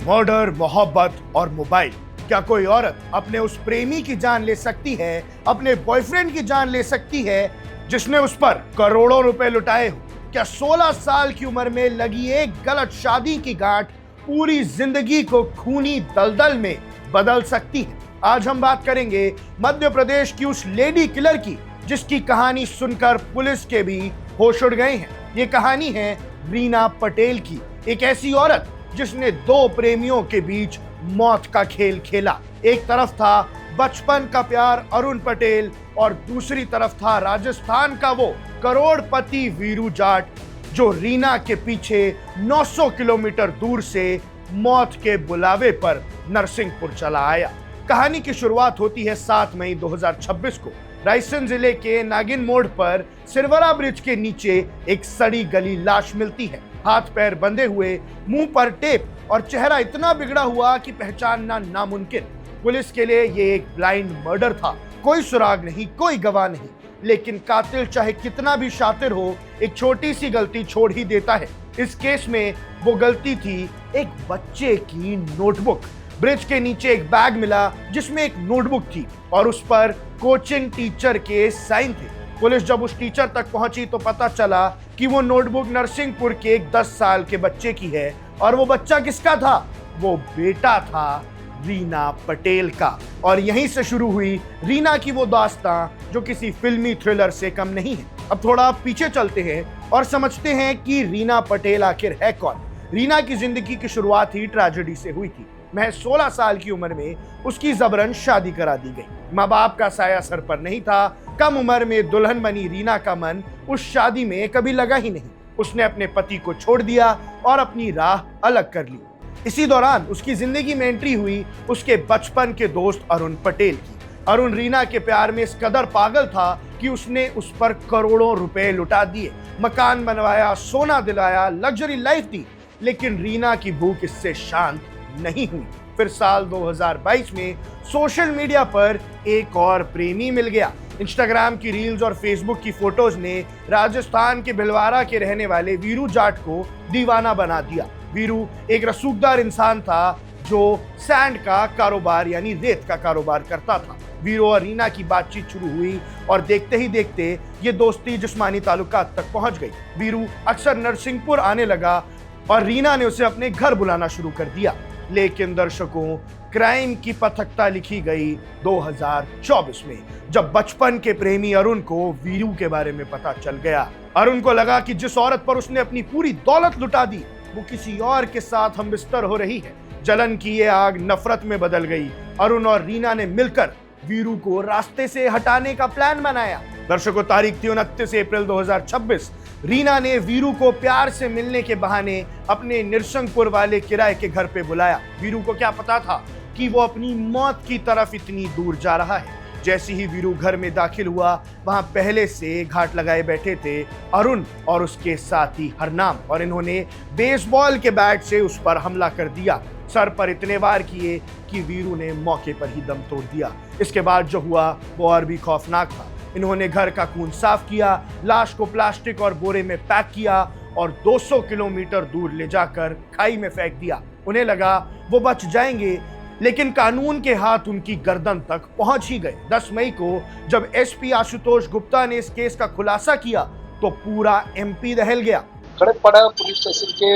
Murder, मोहब्बत और mobile. क्या कोई औरत अपने उस प्रेमी की जान ले सकती है, अपने बॉयफ्रेंड की जान ले सकती है जिसने उस पर करोड़ों रुपए लुटाए हो? क्या 16 साल की उम्र में लगी एक गलत शादी की गांठ पूरी जिंदगी को खूनी दलदल में बदल सकती है? आज हम बात करेंगे मध्य प्रदेश की उस लेडी किलर की जिसकी कहानी सुनकर पुलिस के भी होश उड़ गए हैं। ये कहानी है रीना पटेल की, एक ऐसी औरत जिसने दो प्रेमियों के बीच मौत का खेल खेला। एक तरफ था बचपन का प्यार अरुण पटेल और दूसरी तरफ था राजस्थान का वो करोड़पति वीरू जाट जो रीना के पीछे 900 किलोमीटर दूर से मौत के बुलावे पर नरसिंहपुर चला आया। कहानी की शुरुआत होती है 7 मई 2026 को। रायसेन जिले के नागिन मोड़ पर सिरवरा ब्रिज के नीचे एक सड़ी गली लाश मिलती है। हाथ पैर बंधे हुए, मुंह पर टेप और चेहरा इतना बिगड़ा हुआ कि पहचानना नामुमकिन। पुलिस के लिए ये एक ब्लाइंड मर्डर था। कोई सुराग नहीं, कोई गवाह नहीं, लेकिन कातिल चाहे कितना भी शातिर हो, एक छोटी सी गलती छोड़ ही देता है। इस केस में वो गलती थी एक बच्चे की नोटबुक। ब्रिज के नीचे एक बैग मिला जिसमें एक नोटबुक थी और उस पर कोचिंग टीचर के साइन थे। पुलिस जब उस टीचर तक पहुंची तो पता चला कि वो नोटबुक नरसिंहपुर के एक 10 साल के बच्चे की है। और वो बच्चा किसका था? वो बेटा था रीना पटेल का। और यहीं से शुरू हुई रीना की वो दास्तां जो किसी फिल्मी थ्रिलर से कम नहीं है। अब थोड़ा पीछे चलते हैं और समझते हैं कि रीना पटेल आखिर है कौन। रीना की जिंदगी की शुरुआत ही ट्रेजेडी से हुई थी। महज 16 साल की उम्र में उसकी जबरन शादी करा दी गई। माँ बाप का साया सर पर नहीं था। कम उम्र में दुल्हन बनी रीना का मन उस शादी में कभी लगा ही नहीं। उसने अपने पति को छोड़ दिया और अपनी राह अलग कर ली। इसी दौरान उसकी जिंदगी में एंट्री हुई उसके बचपन के दोस्त अरुण पटेल की। अरुण रीना के प्यार में इस कदर पागल था कि उसने उस पर करोड़ों रुपए लुटा दिए, मकान बनवाया, सोना दिलाया, लग्जरी लाइफ दी। लेकिन रीना की भूख इससे शांत नहीं हुई। फिर साल 2022 में सोशल मीडिया पर एक और प्रेमी मिल गया। इंस्टाग्राम की रील्स और फेसबुक की फोटोज ने राजस्थान के भिलवाड़ा के रहने वाले वीरू जाट को दीवाना बना दिया। वीरू एक रसूखदार इंसान था जो सैंड का कारोबार यानी रेत का कारोबार करता था। वीरू और रीना की बातचीत शुरू हुई और देखते ही देखते ये दोस्ती जिस्मानी ताल्लुकात तक पहुंच गई। वीरू अक्सर नरसिंहपुर आने लगा और रीना ने उसे अपने घर बुलाना शुरू कर दिया। लेकिन दर्शकों, क्राइम की पथकथा लिखी गई 2024 में, जब बचपन के प्रेमी अरुण को वीरू के बारे में पता चल गया। अरुण को लगा कि जिस औरत पर उसने अपनी पूरी दौलत लुटा दी वो किसी और के साथ हमबिस्तर हो रही है। जलन की ये आग नफरत में बदल गई। अरुण और रीना ने मिलकर वीरू को रास्ते से हटाने का प्लान बनाया। दर्शकों, तारीख थी 29 अप्रैल 2026। रीना ने वीरू को प्यार से मिलने के बहाने अपने नरसिंहपुर वाले किराए के घर पे बुलाया। वीरू को क्या पता था कि वो अपनी मौत की तरफ इतनी दूर जा रहा है। जैसे ही वीरू घर में दाखिल हुआ, वहां पहले से घाट लगाए बैठे थे अरुण और उसके साथी हरनाम, और इन्होंने बेसबॉल के बैट से उस पर हमला कर दिया। सर पर इतने वार किए कि वीरू ने मौके पर ही दम तोड़ दिया। इसके बाद जो हुआ वो और भी खौफनाक था। इन्होंने घर का खून साफ किया, लाश को प्लास्टिक और बोरे में पैक किया और 200 किलोमीटर दूर ले जाकर खाई में फेंक दिया। उन्हें लगा वो बच जाएंगे, लेकिन कानून के हाथ उनकी गर्दन तक पहुंच ही गए। 10 मई को जब एसपी आशुतोष गुप्ता ने इस केस का खुलासा किया तो पूरा एमपी दहल गया। खड़कपाड़ा पुलिस स्टेशन के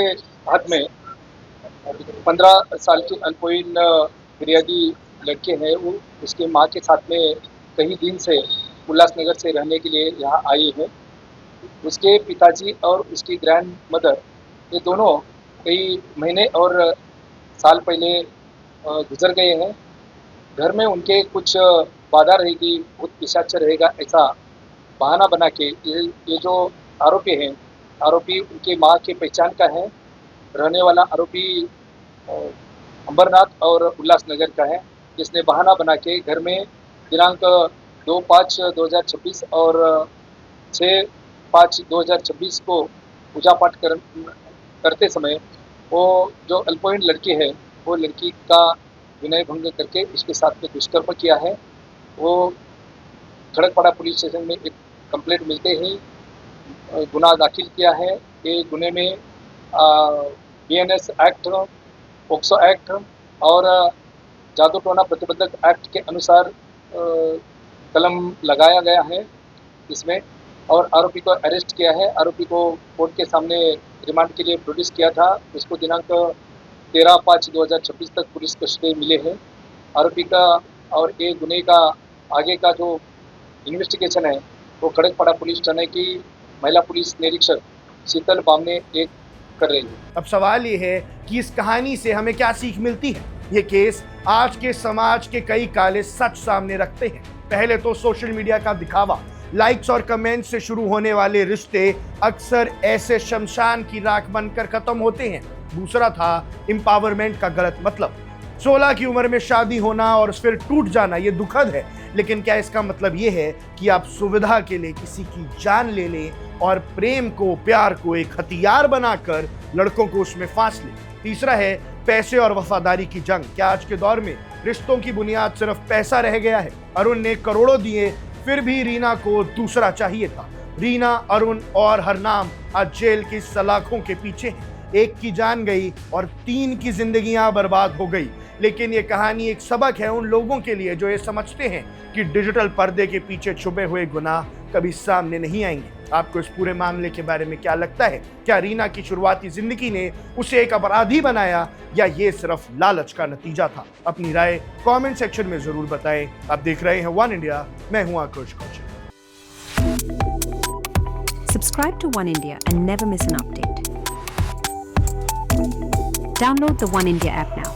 हाथ में 15 साल की अल्पवयीन फिरियादी लड़के हैं। वो उसके माँ के साथ में कई दिन से उल्लासनगर से रहने के लिए यहाँ आई है। उसके पिताजी और उसकी ग्रैंड मदर ये दोनों कई महीने और साल पहले गुजर गए हैं। घर में उनके कुछ बाधा रहेगी, भूत पिशाच रहेगा, ऐसा बहाना बना के ये जो आरोपी उनके माँ के पहचान का है। रहने वाला आरोपी अंबरनाथ और उल्लासनगर का है, जिसने बहाना बना के घर में दिनांक 2/5/2026 और 6/5/2026 को पूजा पाठ करते समय वो जो अल्पवयीन लड़की है वो लड़की का विनय भंग करके उसके साथ में दुष्कर्म किया है। वो खड़कपाड़ा पुलिस स्टेशन में एक कंप्लेंट मिलते ही गुनाह दाखिल किया है। ये गुने में BNS एक्ट पोक्सो एक्ट और जादू टोना प्रतिबंधक एक्ट के अनुसार कलम लगाया गया है इसमें, और आरोपी को अरेस्ट किया है। आरोपी को कोर्ट के सामने रिमांड के लिए प्रोड्यूस किया था। उसको दिनांक 13/5/2026 तक पुलिस कस्टडी मिले हैं। आरोपी का और ये गुने का आगे का जो इन्वेस्टिगेशन है वो खड़गपाड़ा पुलिस थाने की महिला पुलिस निरीक्षक शीतल बामने एक कर रही है। अब सवाल ये है कि इस कहानी से हमें क्या सीख मिलती है। ये केस आज के समाज के कई काले सच सामने रखते हैं। पहले तो सोशल मीडिया का दिखावा, लाइक्स और कमेंट्स से शुरू होने वाले रिश्ते अक्सर ऐसे शमशान की राख बनकर खत्म होते हैं। दूसरा था एम्पावरमेंट का गलत मतलब। 16 की उम्र में शादी होना और फिर टूट जाना ये दुखद है, लेकिन क्या इसका मतलब ये है कि आप सुविधा के लिए किसी की जान ले लें और प्रेम को, प्यार को एक हथियार बनाकर लड़कों को उसमें फांस लें? तीसरा है पैसे और वफादारी की जंग। क्या आज के दौर में रिश्तों की बुनियाद सिर्फ पैसा रह गया है? अरुण ने करोड़ों दिए, फिर भी रीना को दूसरा चाहिए था। रीना, अरुण और हरनाम आज जेल की सलाखों के पीछे हैं। एक की जान गई और 3 की जिंदगियां बर्बाद हो गई। लेकिन ये कहानी एक सबक है उन लोगों के लिए जो ये समझते हैं कि डिजिटल पर्दे के पीछे छुपे हुए गुनाह कभी सामने नहीं आएंगे। आपको इस पूरे मामले के बारे में क्या लगता है? क्या रीना की शुरुआती जिंदगी ने उसे एक अपराधी बनाया या ये सिर्फ लालच का नतीजा था? अपनी राय कमेंट सेक्शन में जरूर बताएं। आप देख रहे हैं वन इंडिया, मैं हूं आकुश Kaushik. Subscribe to One India and never miss an update. Download the One India app now.